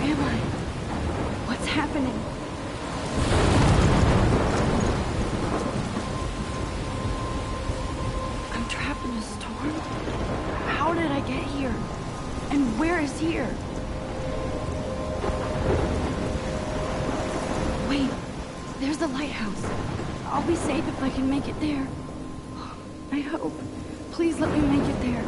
am I? What's happening? I'm trapped in a storm? How did I get here? And where is here? Wait, there's the lighthouse. I'll be safe if I can make it there. I hope. Please let me make it there.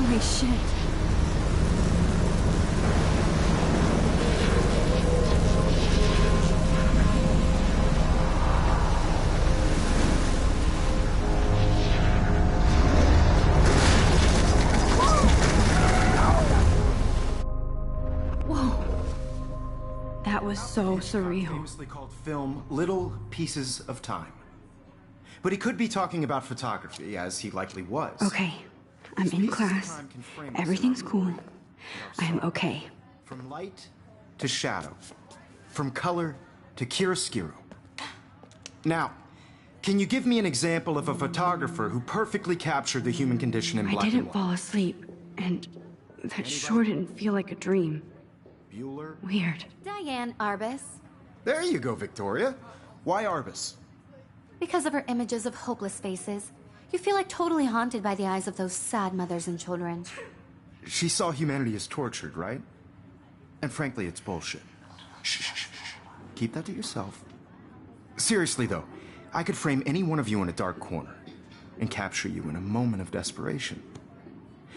Holy shit. Whoa. That was so surreal. Famously called film Little Pieces of Time. But he could be talking about photography, as he likely was. Okay. I'm in class. Everything's cool. I am okay. From light to shadow. From color to chiaroscuro. Now, can you give me an example of a photographer who perfectly captured the human condition in black and white? I didn't fall asleep, and that sure didn't feel like a dream. Bueller? Weird. Diane Arbus. There you go, Victoria. Why Arbus? Because of her images of hopeless faces. You feel like totally haunted by the eyes of those sad mothers and children. She saw humanity as tortured, right? And frankly, it's bullshit. Shh, shh, shh. Keep that to yourself. Seriously, though, I could frame any one of you in a dark corner and capture you in a moment of desperation.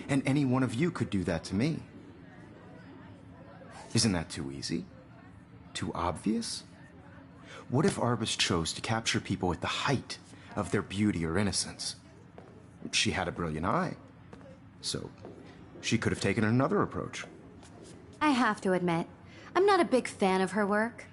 And any one of you could do that to me. Isn't that too easy? Too obvious? What if Arbus chose to capture people at the height of their beauty or innocence? She had a brilliant eye, so she could have taken another approach. I have to admit, I'm not a big fan of her work.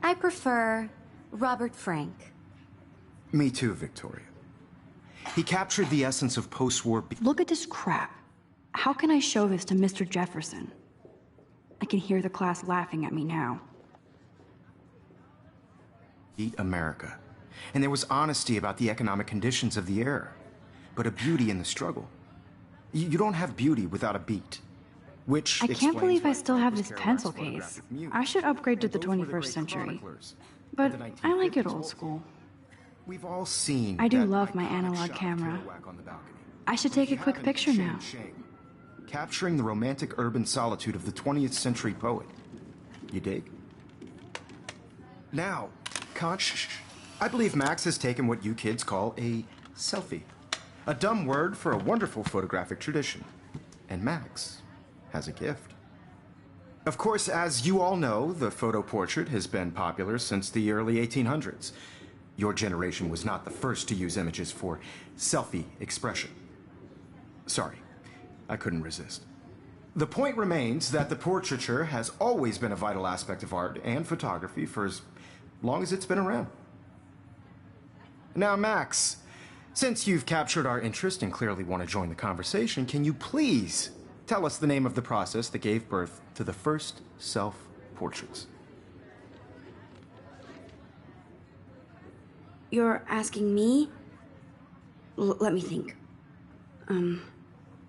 I prefer Robert Frank. Me too, Victoria. He captured the essence of post-war... Look at this crap. How can I show this to Mr. Jefferson? I can hear the class laughing at me now. Beat America. And there was honesty about the economic conditions of the era, but a beauty in the struggle. You don't have beauty without a beat. Which I can't believe I still have this pencil case. I should upgrade to the 21st century. But I like it old school. We've all seen I do love my analog camera. I should take a quick picture now. Capturing the romantic urban solitude of the 20th century poet. You dig? Now, I believe Max has taken what you kids call a selfie. A dumb word for a wonderful photographic tradition. And Max has a gift. Of course, as you all know, the photo portrait has been popular since the early 1800s. Your generation was not the first to use images for selfie expression. Sorry, I couldn't resist. The point remains that the portraiture has always been a vital aspect of art and photography for as long as it's been around. Now, Max, Since you've captured our interest and clearly want to join the conversation, can you please tell us the name of the process that gave birth to the first self-portraits? You're asking me? Let me think.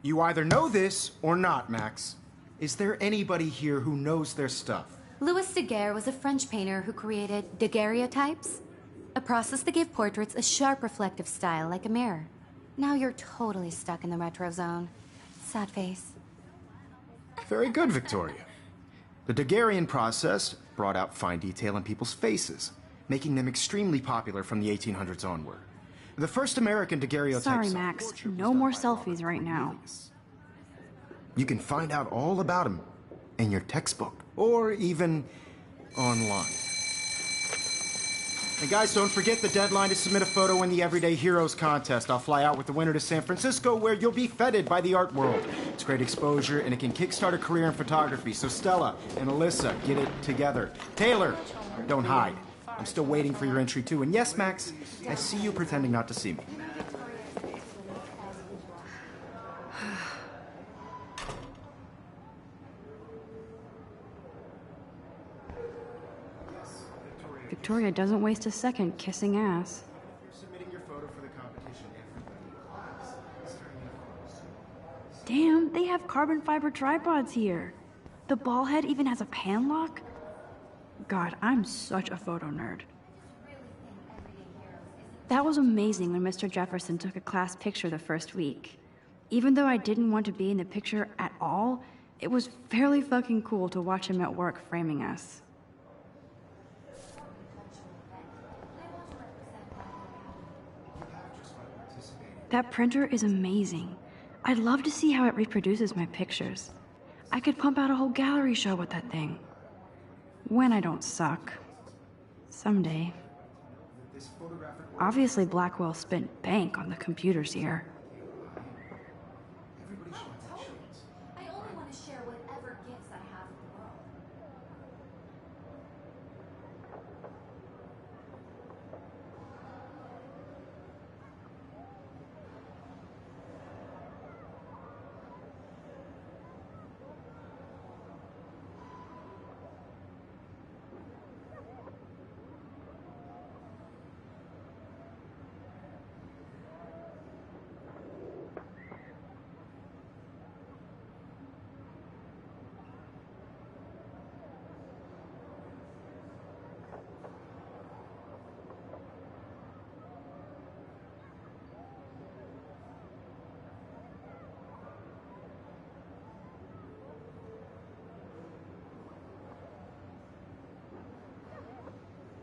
You either know this or not, Max. Is there anybody here who knows their stuff? Louis Daguerre was a French painter who created daguerreotypes, a process that gave portraits a sharp reflective style like a mirror. Now you're totally stuck in the retro zone. Sad face. Very good, Victoria. The Daguerrean process brought out fine detail in people's faces, making them extremely popular from the 1800s onward. The first American daguerreotype. Sorry, Max. No more selfies right now. You can find out all about him in your textbook, or even online. And guys, don't forget the deadline to submit a photo in the Everyday Heroes contest. I'll fly out with the winner to San Francisco, where you'll be feted by the art world. It's great exposure, and it can kickstart a career in photography. So Stella and Alyssa, get it together. Taylor, don't hide. I'm still waiting for your entry, too. And yes, Max, I see you pretending not to see me. Victoria doesn't waste a second kissing ass. You're submitting your photo for the competition. Damn, they have carbon fiber tripods here. The ball head even has a pan lock. God, I'm such a photo nerd. That was amazing when Mr. Jefferson took a class picture the first week. Even though I didn't want to be in the picture at all, it was fairly fucking cool to watch him at work framing us. That printer is amazing. I'd love to see how it reproduces my pictures. I could pump out a whole gallery show with that thing. When I don't suck. Someday. Obviously, Blackwell spent bank on the computers here. I only want to share whatever gifts I have in the world.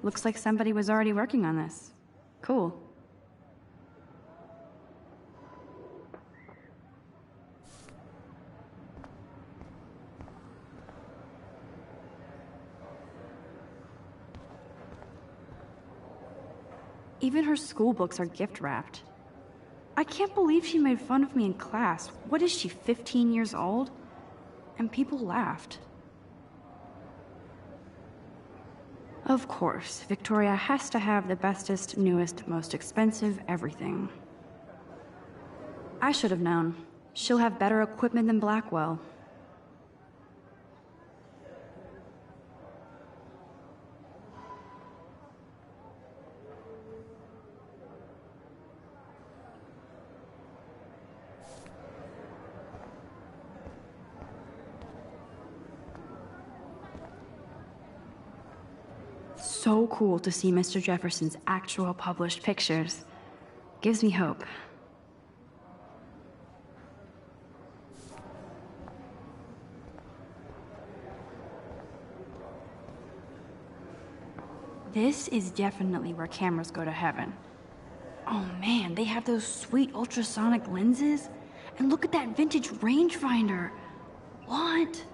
Looks like somebody was already working on this. Cool. Even her school books are gift wrapped. I can't believe she made fun of me in class. What is she, 15 years old? And people laughed. Of course, Victoria has to have the bestest, newest, most expensive everything. I should have known. She'll have better equipment than Blackwell. So cool to see Mr. Jefferson's actual published pictures. Gives me hope. This is definitely where cameras go to heaven. Oh man, they have those sweet ultrasonic lenses. And look at that vintage rangefinder. What?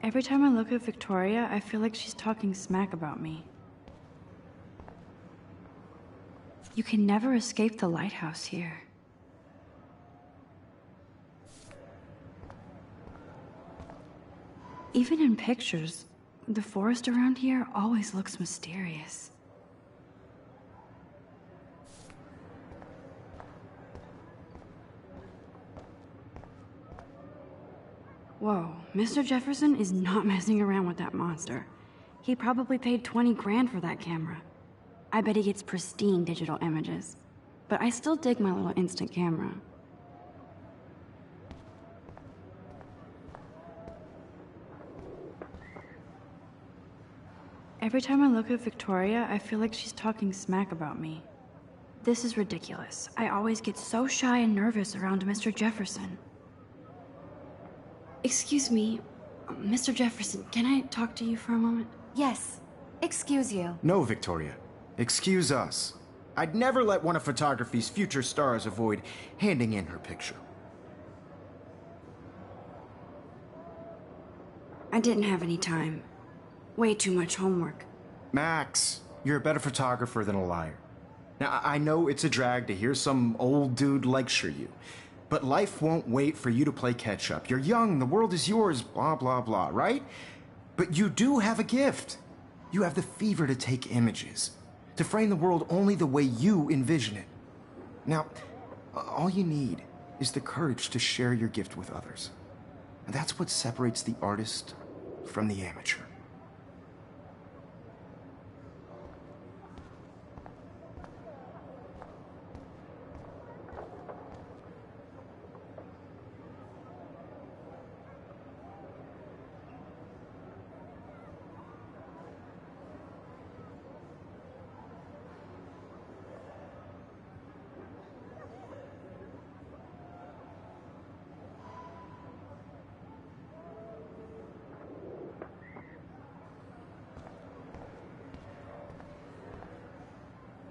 Every time I look at Victoria, I feel like she's talking smack about me. You can never escape the lighthouse here. Even in pictures, the forest around here always looks mysterious. Whoa, Mr. Jefferson is not messing around with that monster. He probably paid 20 grand for that camera. I bet he gets pristine digital images. But I still dig my little instant camera. Every time I look at Victoria, I feel like she's talking smack about me. This is ridiculous. I always get so shy and nervous around Mr. Jefferson. Excuse me, Mr. Jefferson, can I talk to you for a moment? Yes. Excuse you. No, Victoria. Excuse us. I'd never let one of photography's future stars avoid handing in her picture. I didn't have any time. Way too much homework. Max, you're a better photographer than a liar. Now, I know it's a drag to hear some old dude lecture you, but life won't wait for you to play catch-up. You're young, the world is yours, blah, blah, blah, right? But you do have a gift. You have the fever to take images, to frame the world only the way you envision it. Now, all you need is the courage to share your gift with others. And that's what separates the artist from the amateur.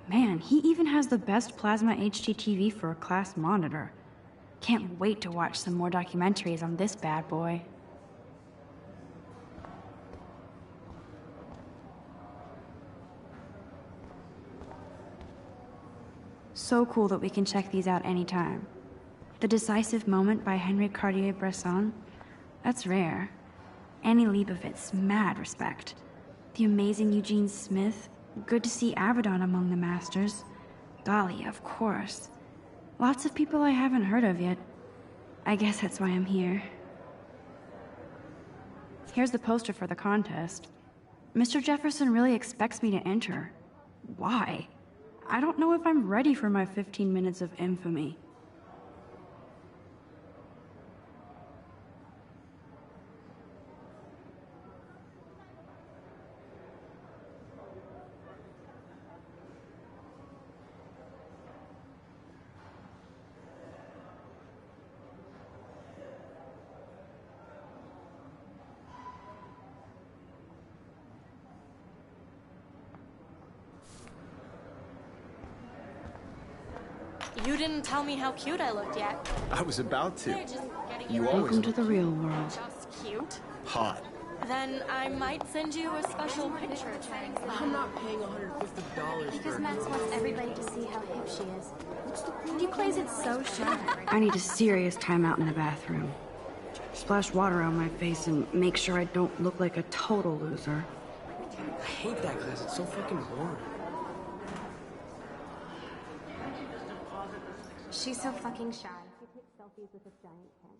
Man, he even has the best plasma HDTV for a class monitor. Can't wait to watch some more documentaries on this bad boy. So cool that we can check these out anytime. The Decisive Moment by Henri Cartier-Bresson? That's rare. Annie Leibovitz, mad respect. The amazing Eugene Smith? Good to see Avedon among the masters. Dali, of course. Lots of people I haven't heard of yet. I guess that's why I'm here. Here's the poster for the contest. Mr. Jefferson really expects me to enter. Why? I don't know if I'm ready for my 15 minutes of infamy. You didn't tell me how cute I looked yet. I was about to. They're just getting You you always Welcome to look the real world. just cute. hot. Then I might send you a special picture. I'm not paying $150 Because for Max wants everybody to see how hip she is. And he plays it so shy. I need a serious timeout in the bathroom. Splash water on my face and make sure I don't look like a total loser. I hate that class. It's so fucking boring. She's so fucking shy. She takes selfies with this giant camera.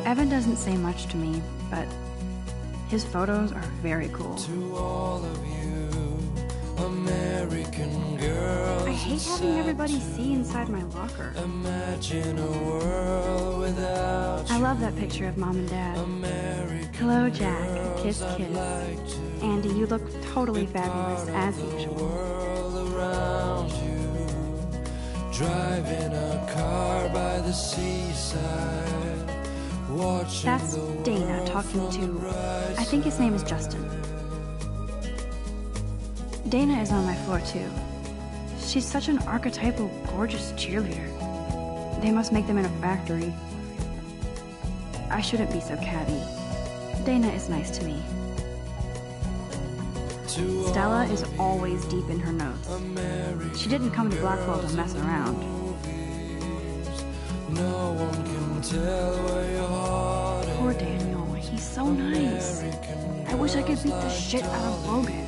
Evan doesn't say much to me, but his photos are very cool. To all of you, American girls. I hate having everybody see inside my locker. Imagine a world without I love that picture of Mom and Dad. American Hello, Jack. Kiss, girls. kiss. I'd like to Andy, you look totally fabulous, as a usual. world around you. Driving a car by the seaside. Watching That's the Dana world talking from the to, rise I think his name is Justin. Dana is on my floor too. She's such an archetypal, gorgeous cheerleader. They must make them in a factory. I shouldn't be so catty. Dana is nice to me. to Stella is always deep in her notes. She didn't come to Blackwell to mess around. no one can tell where your heart is. Poor Daniel, he's so nice. I wish I could beat the shit out of Logan.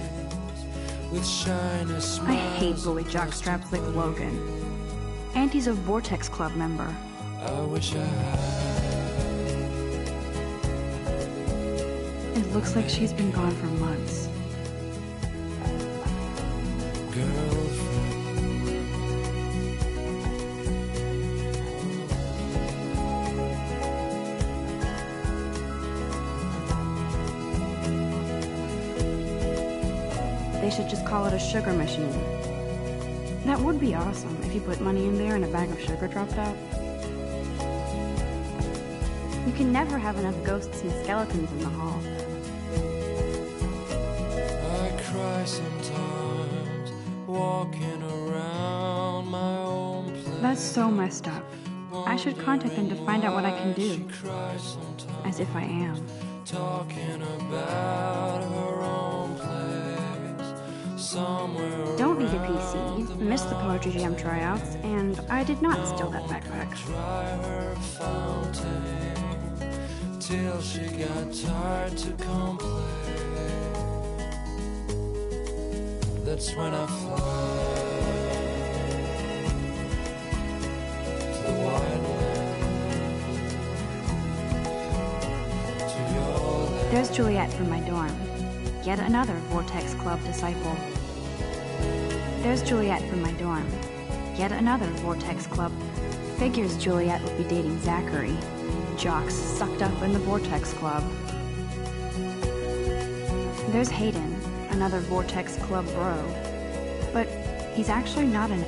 With shiny I smiles, hate bully jockstraps like Logan. Auntie's a Vortex Club member. I wish I had It looks like she's been gone for months. girlfriend. They should just call it a sugar machine. That would be awesome if you put money in there and a bag of sugar dropped out. You can never have enough ghosts and skeletons in the hall. I cry sometimes, walking around my own place. That's so messed up. I should contact them to find out what I can She do. cries sometimes, As if I am. talking about her own place. Somewhere Don't need a PC, missed the Poetry Jam tryouts, and I did not steal that backpack. dry her fountain till she got tired to complain. That's when I fly to the wide land, to your land. There's Juliet from my dorm. Yet another Vortex Club disciple. There's Juliet from my dorm. Yet another Vortex Club. Figures Juliet would be dating Zachary. Jocks sucked up in the Vortex Club. There's Hayden, another Vortex Club bro. But he's actually not an...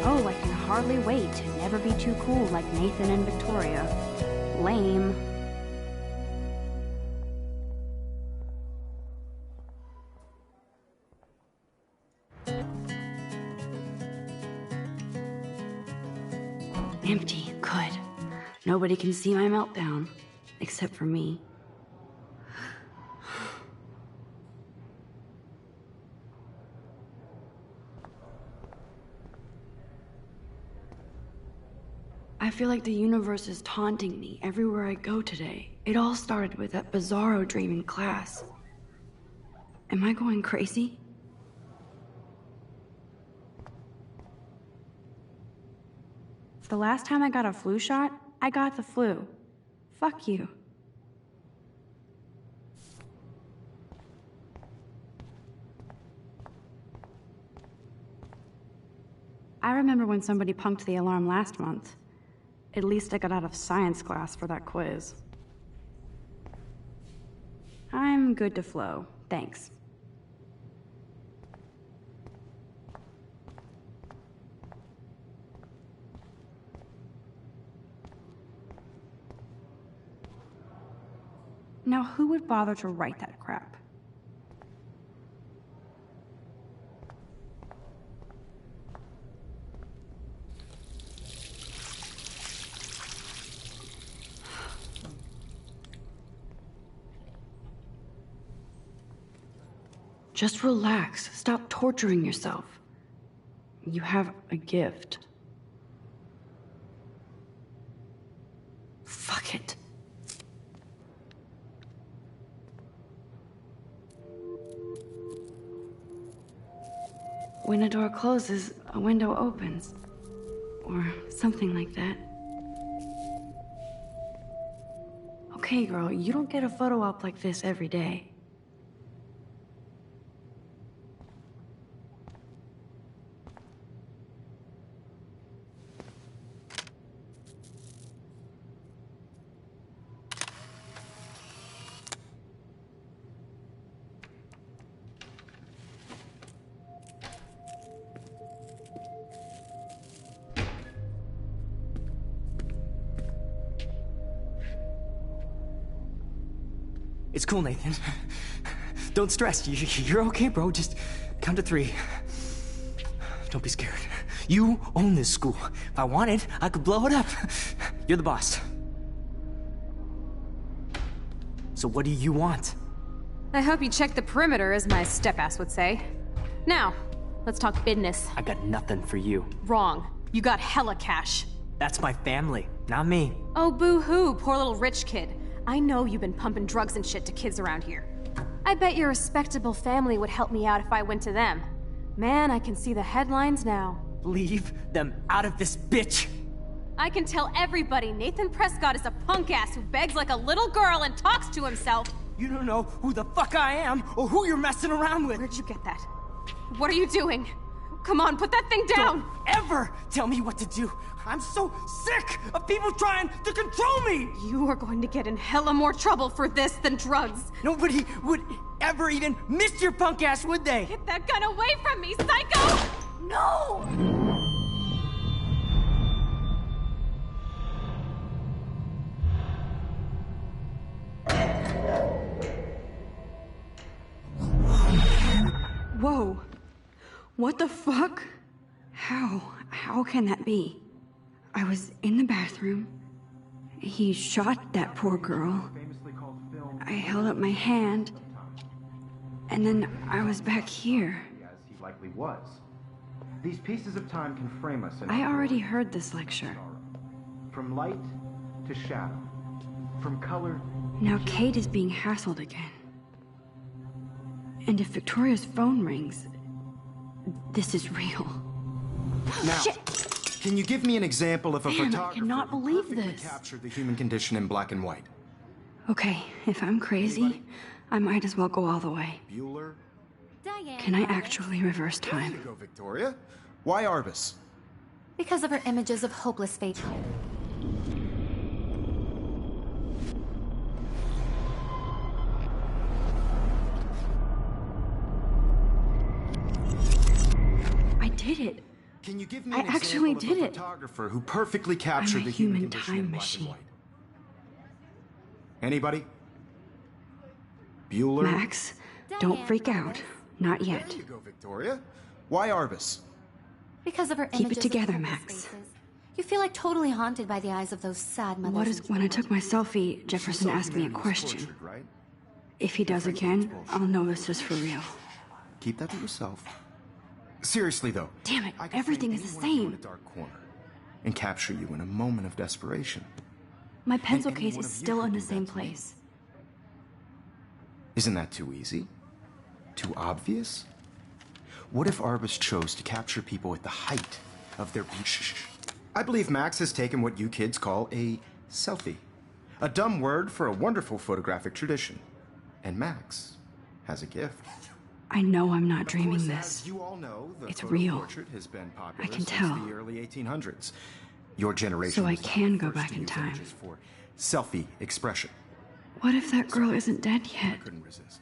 Oh, I can hardly wait to never be too cool like Nathan and Victoria. Lame. Empty. Good. Nobody can see my meltdown. Except for me. I feel like the universe is taunting me everywhere I go today. It all started with that bizarro dream in class. Am I going crazy? The last time I got a flu shot, I got the flu. Fuck you. I remember when somebody punked the alarm last month. At least I got out of science class for that quiz. I'm good to flow, thanks. Now, who would bother to write that crap? Just relax. Stop torturing yourself. You have a gift. Fuck it. When a door closes, a window opens. Or something like that. Okay, girl, you don't get a photo op like this every day. It's cool, Nathan. Don't stress. You're okay, bro. Just count to 3. Don't be scared. You own this school. If I wanted, I could blow it up. You're the boss. So what do you want? I hope you checked the perimeter, as my step-ass would say. Now, let's talk business. I got nothing for you. Wrong. You got hella cash. That's my family, not me. Oh, boo-hoo, poor little rich kid. I know you've been pumping drugs and shit to kids around here. I bet your respectable family would help me out if I went to them. Man, I can see the headlines now. Leave them out of this bitch! I can tell everybody Nathan Prescott is a punk ass who begs like a little girl and talks to himself. You don't know who the fuck I am or who you're messing around with. Where'd you get that? What are you doing? Come on, put that thing down! Don't ever tell me what to do. I'm so sick of people trying to control me! You are going to get in hella more trouble for this than drugs. Nobody would ever even miss your punk ass, would they? Get that gun away from me, psycho! No! Whoa. What the fuck? How can that be? I was in the bathroom. He shot that poor girl. I held up my hand. And then I was back here. As he likely was. These pieces of time can frame us in I already heard this lecture. from light to shadow, from color. Now Kate is being hassled again. And if Victoria's phone rings, this is real. Now, Shit! can you give me an example of a Man, I photographer cannot who believe perfectly this. captured the human condition in black and white? Okay, if I'm crazy, I might as well go all the way. Bueller? Diane. Can I actually reverse There you time? go, Victoria. Why Arbus? Because of her images of hopeless fate. I did it. Can you give me I an actually example did of a it. photographer who perfectly captured I'm a the human human condition time in black machine. and white? Anybody? Bueller? Max, don't Diane freak Arbus. out. Not yet. There you go, Victoria. Why Arbus? Because of her Keep it images together, of hopeless Max. faces. You feel like totally haunted by the eyes of those sad mothers. What is and when I children. took my selfie, Jefferson Saw asked me a humanity was question. tortured, right? If he does again, I'll know this is for real. Keep that to yourself. Seriously, though. Damn it, I could everything frame is the any one of you same. in a dark corner and capture you in a moment of desperation. My pencil any case one is of you still could in the do that same to me. place. Isn't that too easy? Too obvious? What if Arbus chose to capture people at the height of their Shh. I believe Max has taken what you kids call a selfie. A dumb word for a wonderful photographic tradition. And Max has a gift. I know I'm not Of dreaming course, this. as you all know, the It's photo real. portrait has been popular I can since tell. the early 1800s. Your generation So I was not can the go first back to in use time. images for selfie expression. What if that girl isn't dead I yet? couldn't resist.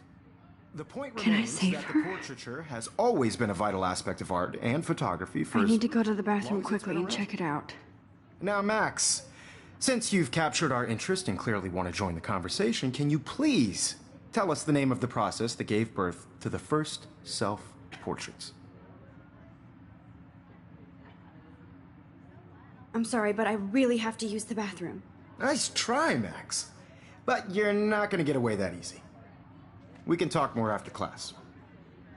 The point Can I remains save that her? the portraiture has always been a vital aspect of art and photography for I as need to go to the long bathroom as it's quickly been and around. check it out. Now, Max, since you've captured our interest and clearly want to join the conversation, can you please tell us the name of the process that gave birth to the first self-portraits? I'm sorry, but I really have to use the bathroom. Nice try, Max. But you're not going to get away that easy. We can talk more after class.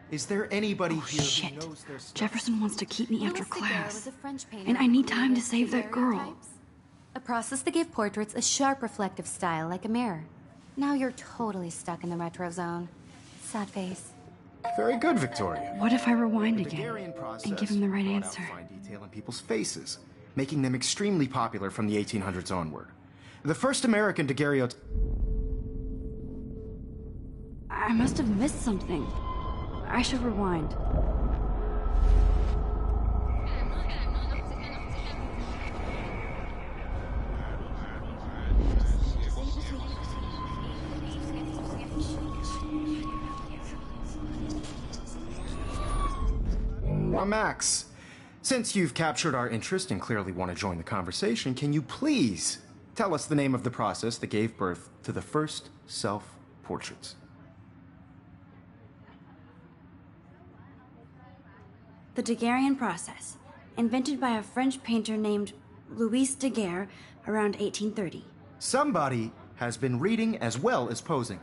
Is there anybody here Shit. who knows their stuff? Jefferson wants to keep me after Louis Daguerre class. was a French painter And I who need time to created save that girl. daguerreotypes, a process that gave portraits a sharp reflective style like a mirror. Now you're totally stuck in the retro zone. Sad face. Very good, Victoria. What if I rewind The again Daguerrean process and give him the right brought out answer? fine detail in people's faces, making them extremely popular from the 1800s onward. The first American daguerreotype. I must have missed something. I should rewind. Now, Max, since you've captured our interest and clearly want to join the conversation, can you please tell us the name of the process that gave birth to the first self-portraits? The Daguerrean process, invented by a French painter named Louis Daguerre around 1830. Somebody has been reading as well as posing.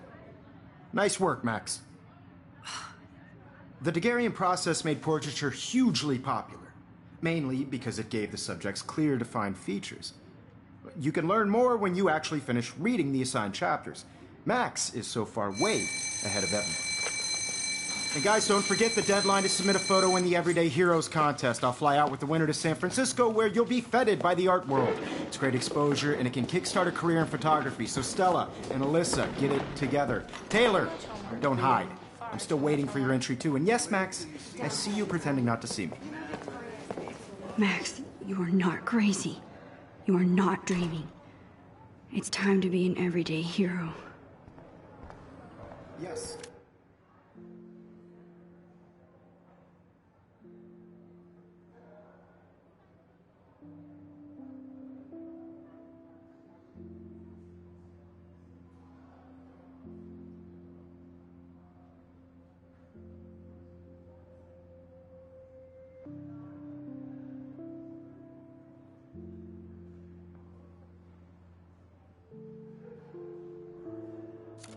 Nice work, Max. The Daguerrean process made portraiture hugely popular, mainly because it gave the subjects clear, defined features. You can learn more when you actually finish reading the assigned chapters. Max is so far way ahead of Evan. And guys, don't forget the deadline to submit a photo in the Everyday Heroes contest. I'll fly out with the winner to San Francisco, where you'll be feted by the art world. It's great exposure, and it can kickstart a career in photography. So Stella and Alyssa, get it together. Taylor, don't hide. I'm still waiting for your entry, too. And yes, Max, I see you pretending not to see me. Max, you are not crazy. You are not dreaming. It's time to be an everyday hero. Yes.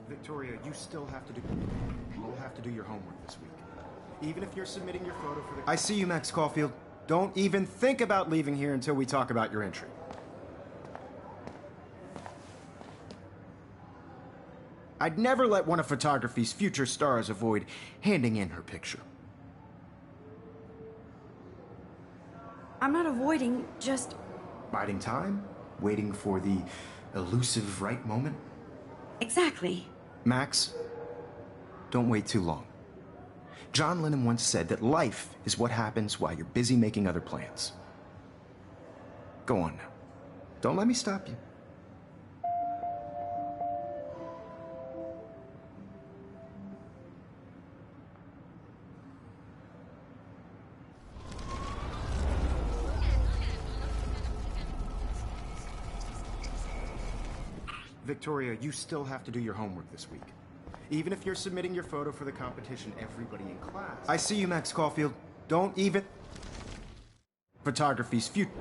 Victoria, you still have to do... You'll have to do your homework this week. Even if you're submitting your photo for the... I see you, Max Caulfield. Don't even think about leaving here until we talk about your entry. I'd never let one of photography's future stars avoid handing in her picture. I'm not avoiding, just... Biding time? Waiting for the elusive right moment? Exactly. Max, don't wait too long. John Lennon once said that life is what happens while you're busy making other plans. Go on now. Don't let me stop you. Victoria, you still have to do your homework this week. Even if you're submitting your photo for the competition, everybody in class... I see you, Max Caulfield. Don't even... Photography's future...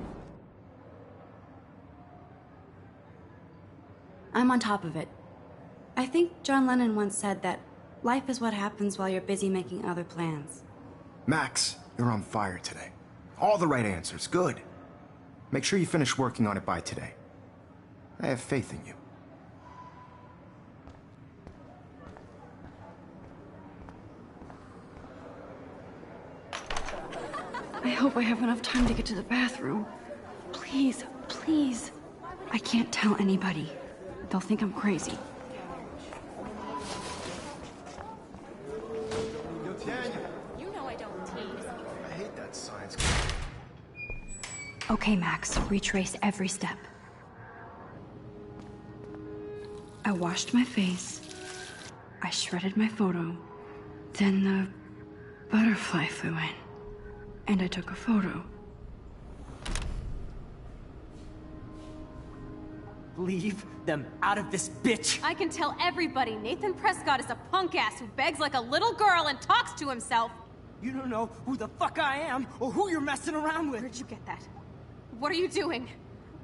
I'm on top of it. I think John Lennon once said that life is what happens while you're busy making other plans. Max, you're on fire today. All the right answers. Good. Make sure you finish working on it by today. I have faith in you. I hope I have enough time to get to the bathroom. Please, please. I can't tell anybody. They'll think I'm crazy. You know I don't tease. I hate that science. Okay, Max, retrace every step. I washed my face. I shredded my photo. Then the butterfly flew in. And I took a photo. Leave them out of this bitch! I can tell everybody Nathan Prescott is a punk ass who begs like a little girl and talks to himself. You don't know who the fuck I am or who you're messing around with. Where'd you get that? What are you doing?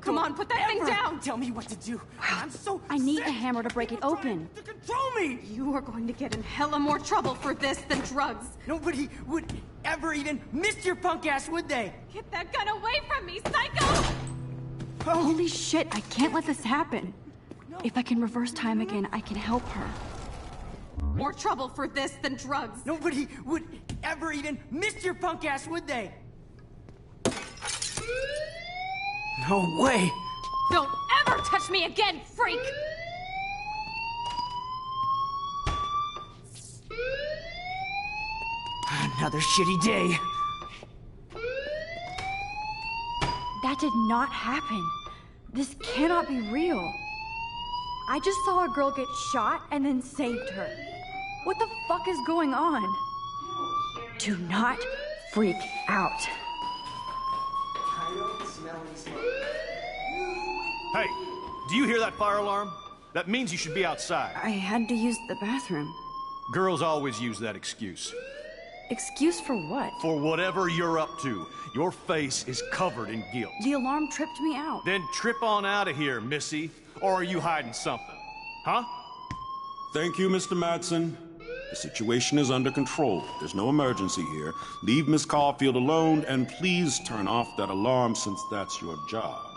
Come on, put that thing Ever down! Tell me what to do. Wow. I'm so I need sick. a hammer to break it People open. trying to control me! You are going to get in hella more trouble for this than drugs. Nobody would ever even miss your punk ass, would they? Get that gun away from me, psycho! Holy shit, I can't let this happen. If I can reverse time again, I can help her. More trouble for this than drugs. Nobody would ever even miss your punk ass, would they? No way! Don't ever touch me again, freak! Another shitty day. That did not happen. This cannot be real. I just saw a girl get shot and then saved her. What the fuck is going on? Do not freak out. Hey, do you hear that fire alarm? That means you should be outside. I had to use the bathroom. Girls always use that excuse. Excuse for what? For whatever you're up to, your face is covered in guilt. The alarm tripped me out. Then trip on out of here, Missy. Or are you hiding something? Huh? Thank you, Mr. Madsen. The situation is under control. There's no emergency here. Leave Miss Caulfield alone, and please turn off that alarm since that's your job.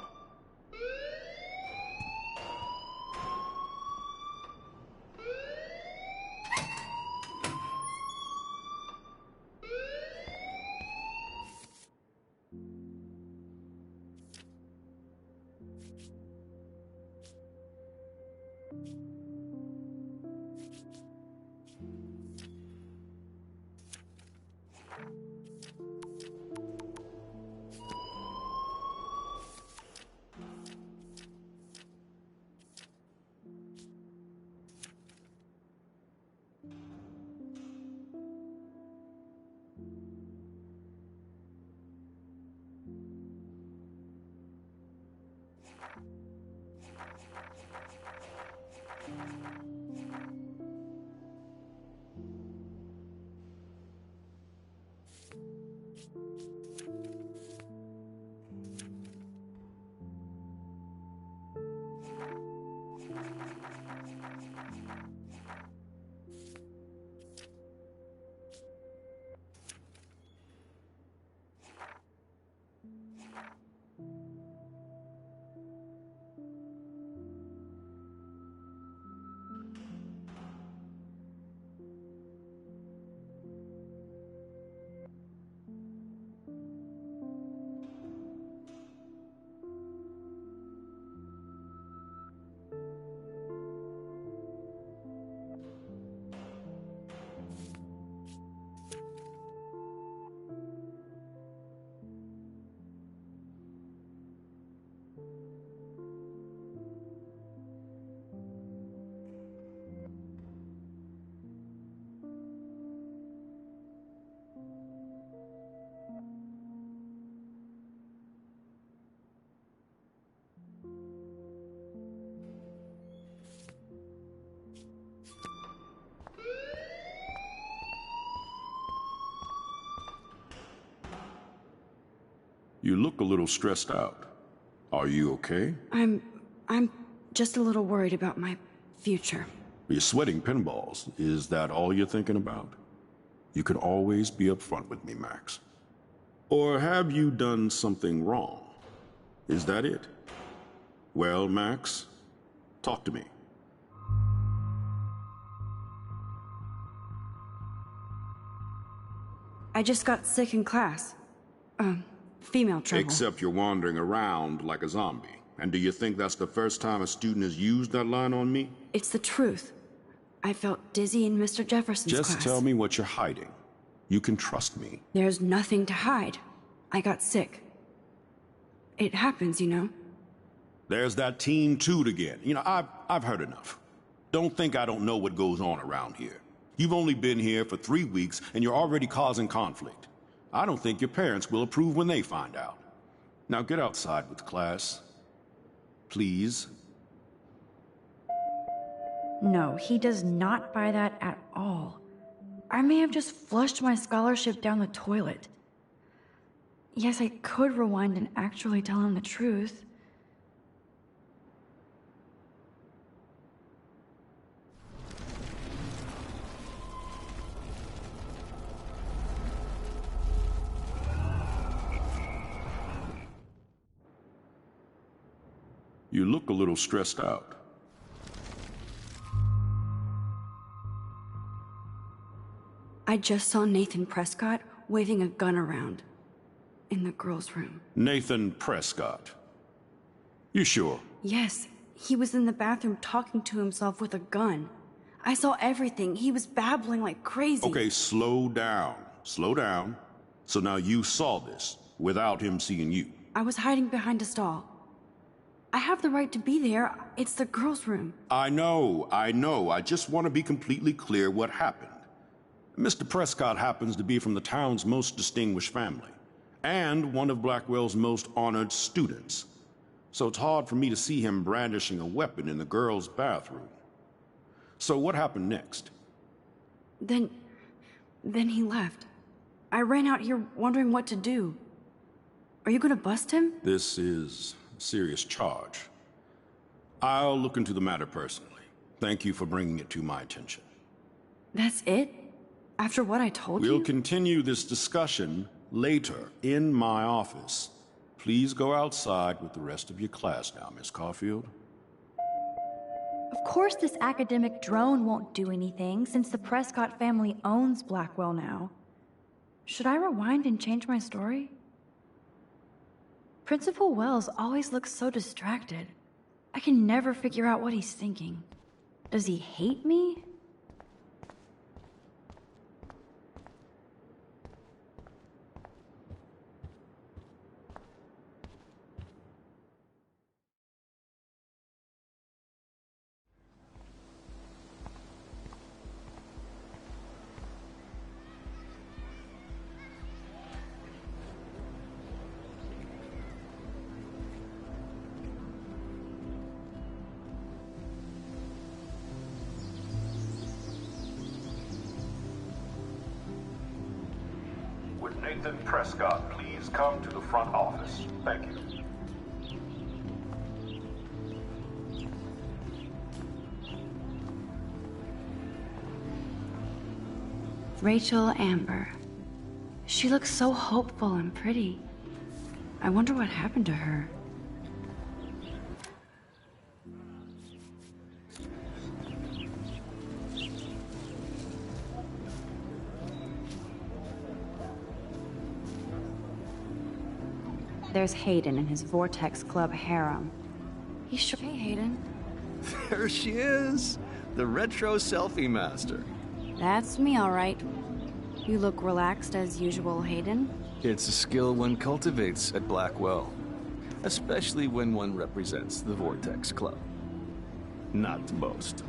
You look a little stressed out. Are you okay? I'm just a little worried about my future. You're sweating pinballs. Is that all you're thinking about? You can always be upfront with me, Max. Or have you done something wrong? Is that it? Well, Max, talk to me. I just got sick in class. Female trouble. Except you're wandering around like a zombie. And do you think that's the first time a student has used that line on me? It's the truth. I felt dizzy in Mr. Jefferson's class. Just tell me what you're hiding. You can trust me. There's nothing to hide. I got sick. It happens, you know. There's that teen toot again. You know, I've heard enough. Don't think I don't know what goes on around here. You've only been here for 3 weeks, and you're already causing conflict. I don't think your parents will approve when they find out. Now get outside with class. Please. No, he does not buy that at all. I may have just flushed my scholarship down the toilet. Yes, I could rewind and actually tell him the truth. You look a little stressed out. I just saw Nathan Prescott waving a gun around in the girls' room. Nathan Prescott. You sure? Yes, he was in the bathroom talking to himself with a gun. I saw everything. He was babbling like crazy. Okay, slow down. Slow down. So now you saw this without him seeing you. I was hiding behind a stall. I have the right to be there. It's the girls' room. I know. I just want to be completely clear what happened. Mr. Prescott happens to be from the town's most distinguished family, and one of Blackwell's most honored students. So it's hard for me to see him brandishing a weapon in the girls' bathroom. So what happened next? Then he left. I ran out here wondering what to do. Are you gonna bust him? This is a serious charge. I'll look into the matter personally. Thank you for bringing it to my attention. That's it? After what I told you? We'll continue this discussion later in my office. Please go outside with the rest of your class now, Miss Caulfield. Of course this academic drone won't do anything, since the Prescott family owns Blackwell now. Should I rewind and change my story? Principal Wells always looks so distracted. I can never figure out what he's thinking. Does he hate me? Would Nathan Prescott please come to the front office? Thank you. Rachel Amber. She looks so hopeful and pretty. I wonder what happened to her. There's Hayden and his Vortex Club harem. He's sure. Hey, Hayden. There she is, the retro selfie master. That's me, all right. You look relaxed as usual, Hayden. It's a skill one cultivates at Blackwell, especially when one represents the Vortex Club. Not to boast.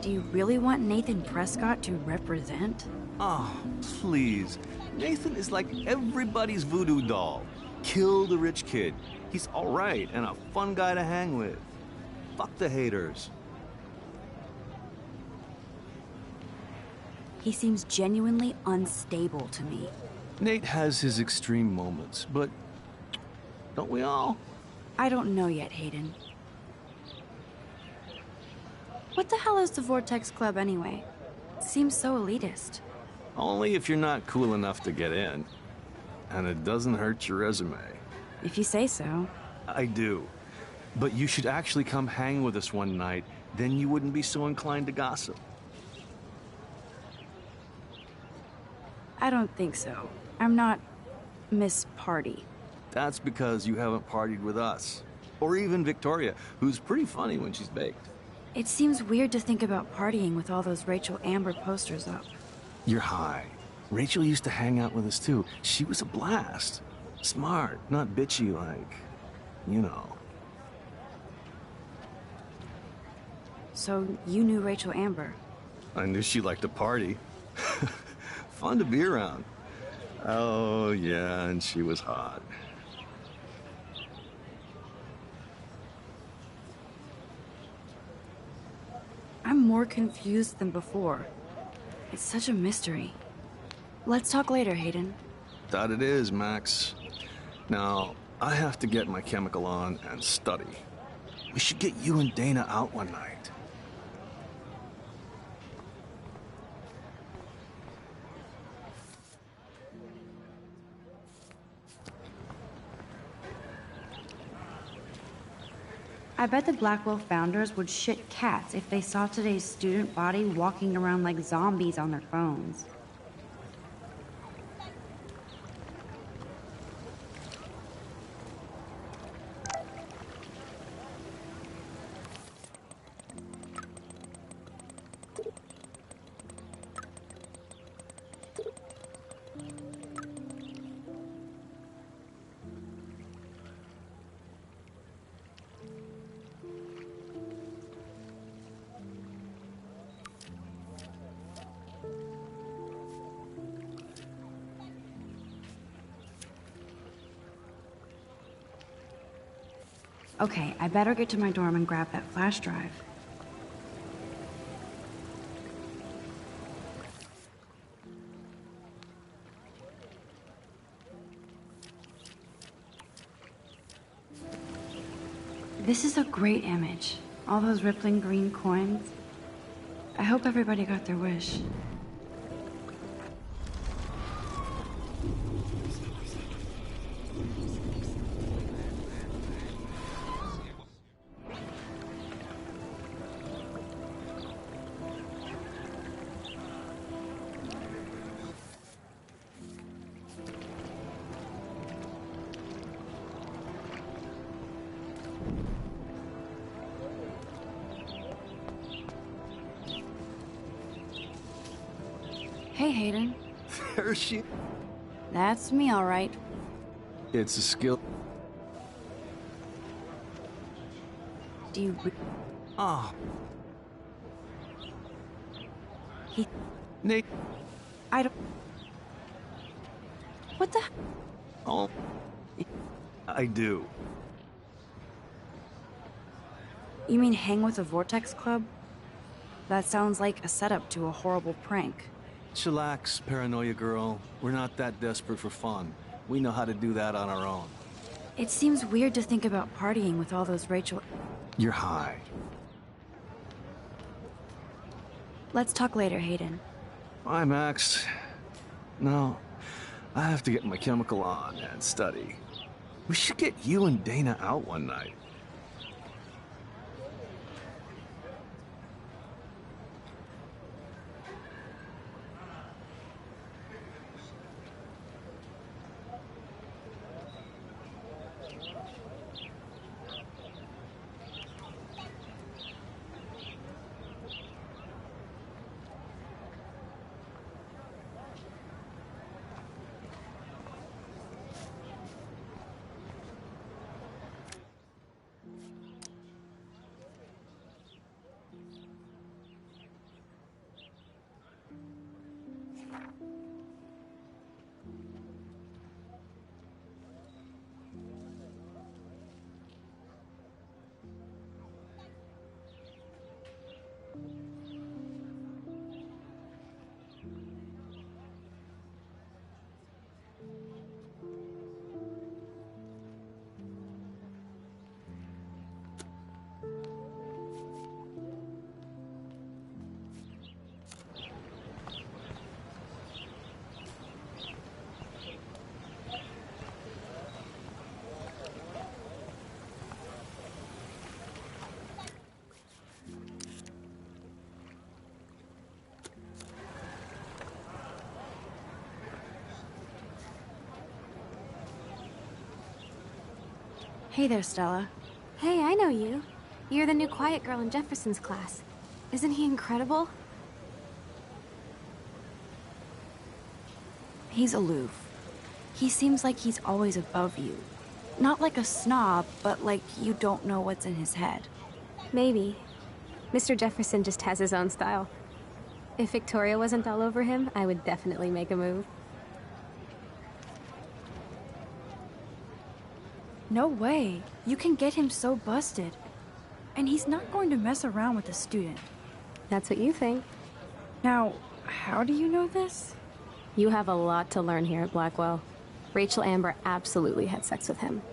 Do you really want Nathan Prescott to represent? Oh, please. Nathan is like everybody's voodoo doll. Kill the rich kid. He's all right and a fun guy to hang with. Fuck the haters. He seems genuinely unstable to me. Nate has his extreme moments, but don't we all? I don't know yet, Hayden. What the hell is the Vortex Club anyway? It seems so elitist. Only if you're not cool enough to get in. And it doesn't hurt your resume. If you say so. I do. But you should actually come hang with us one night, then you wouldn't be so inclined to gossip. I don't think so. I'm not Miss Party. That's because you haven't partied with us. Or even Victoria, who's pretty funny when she's baked. It seems weird to think about partying with all those Rachel Amber posters up. You're high. Rachel used to hang out with us too. She was a blast. Smart, not bitchy like, you know. So you knew Rachel Amber? I knew she liked to party. Fun to be around. Oh, yeah, and she was hot. I'm more confused than before. It's such a mystery. Let's talk later, Hayden. That it is, Max. Now, I have to get my chemical on and study. We should get you and Dana out one night. I bet the Blackwell founders would shit cats if they saw today's student body walking around like zombies on their phones. Okay, I better get to my dorm and grab that flash drive. This is a great image. All those rippling green coins. I hope everybody got their wish. Hey, Hayden. There she... That's me, all right. It's a skill... Do you... Oh. He... Nate... I don't... What the... Oh. I do. You mean hang with the Vortex Club? That sounds like a setup to a horrible prank. Chillax, paranoia girl. We're not that desperate for fun. We know how to do that on our own. It seems weird to think about partying with all those Rachel... You're high. Let's talk later, Hayden. Bye, Max. No, I have to get my chemical on and study. We should get you and Dana out one night. Hey there, Stella. Hey, I know you. You're the new quiet girl in Jefferson's class. Isn't he incredible? He's aloof. He seems like he's always above you. Not like a snob, but like you don't know what's in his head. Maybe. Mr. Jefferson just has his own style. If Victoria wasn't all over him, I would definitely make a move. No way. You can get him so busted. And he's not going to mess around with a student. That's what you think. Now, how do you know this? You have a lot to learn here at Blackwell. Rachel Amber absolutely had sex with him.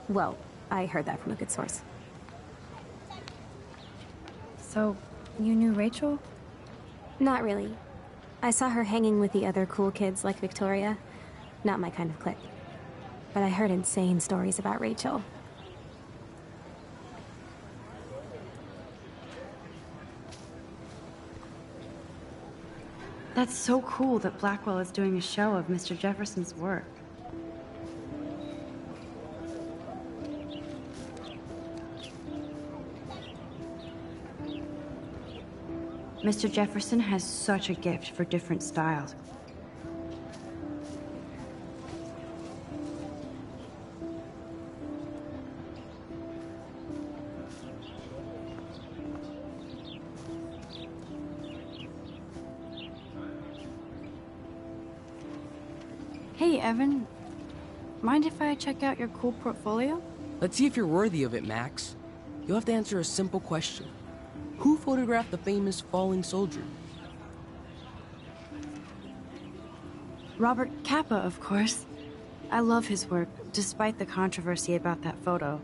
Well, I heard that from a good source. So, you knew Rachel? Not really. I saw her hanging with the other cool kids like Victoria. Not my kind of clique. But I heard insane stories about Rachel. That's so cool that Blackwell is doing a show of Mr. Jefferson's work. Mr. Jefferson has such a gift for different styles. Hey, Evan. Mind if I check out your cool portfolio? Let's see if you're worthy of it, Max. You'll have to answer a simple question. Who photographed the famous falling soldier? Robert Capa, of course. I love his work, despite the controversy about that photo.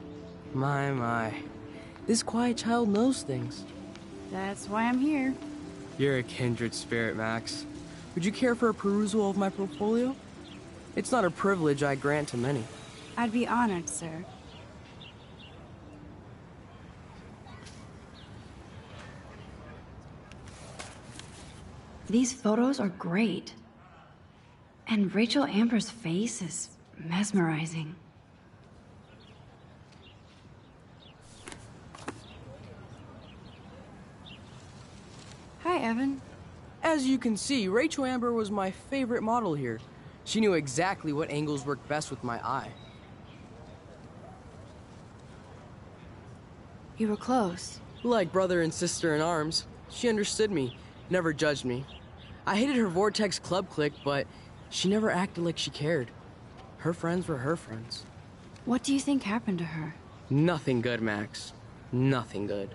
My. This quiet child knows things. That's why I'm here. You're a kindred spirit, Max. Would you care for a perusal of my portfolio? It's not a privilege I grant to many. I'd be honored, sir. These photos are great. And Rachel Amber's face is mesmerizing. Hi, Evan. As you can see, Rachel Amber was my favorite model here. She knew exactly what angles worked best with my eye. You were close. Like brother and sister in arms. She understood me, never judged me. I hated her Vortex Club clique, but she never acted like she cared. Her friends were her friends. What do you think happened to her? Nothing good, Max. Nothing good.